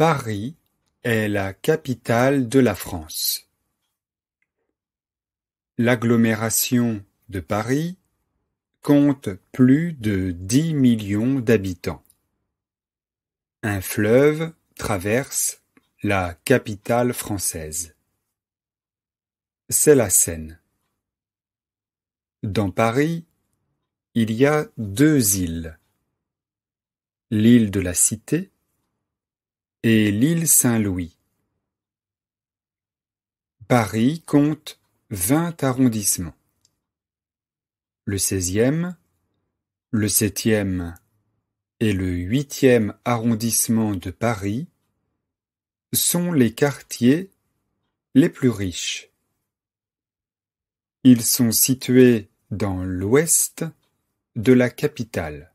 Paris est la capitale de la France. L'agglomération de Paris compte plus de 10 millions d'habitants. Un fleuve traverse la capitale française. C'est la Seine. Dans Paris, il y a 2 îles, l'île de la Cité et l'île Saint-Louis. Paris compte 20 arrondissements. Le 16e, le 7e et le 8e arrondissement de Paris sont les quartiers les plus riches. Ils sont situés dans l'ouest de la capitale.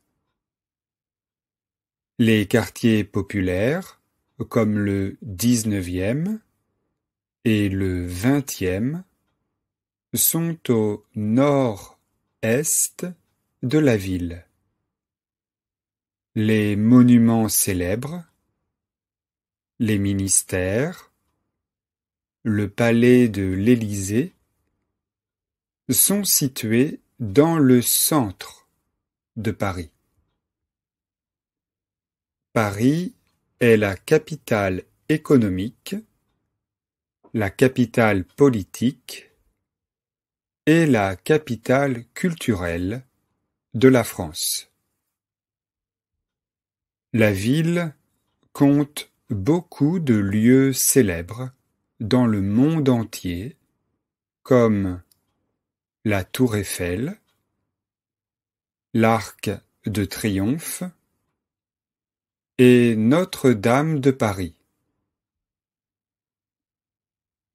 Les quartiers populaires, comme le 19e et le 20e, sont au nord-est de la ville. Les monuments célèbres, les ministères, le palais de l'Élysée sont situés dans le centre de Paris. Paris est la capitale économique, la capitale politique et la capitale culturelle de la France. La ville compte beaucoup de lieux célèbres dans le monde entier, comme la Tour Eiffel, l'Arc de Triomphe et Notre-Dame de Paris.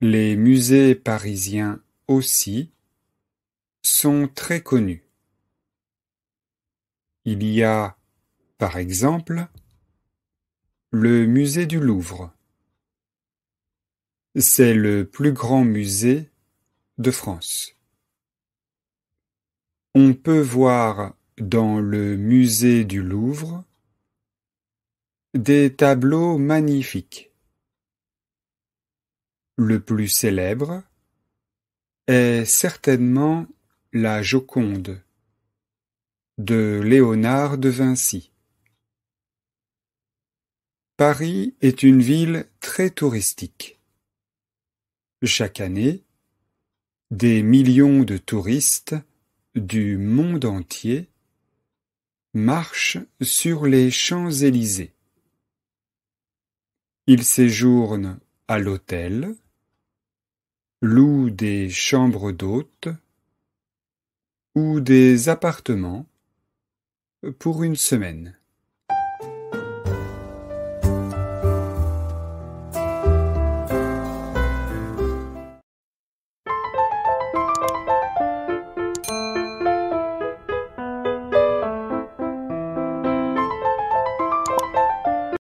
Les musées parisiens aussi sont très connus. Il y a, par exemple, le musée du Louvre. C'est le plus grand musée de France. On peut voir dans le musée du Louvre des tableaux magnifiques. Le plus célèbre est certainement la Joconde de Léonard de Vinci. Paris est une ville très touristique. Chaque année, des millions de touristes du monde entier marchent sur les Champs-Élysées. Ils séjournent à l'hôtel, louent des chambres d'hôtes ou des appartements pour une semaine.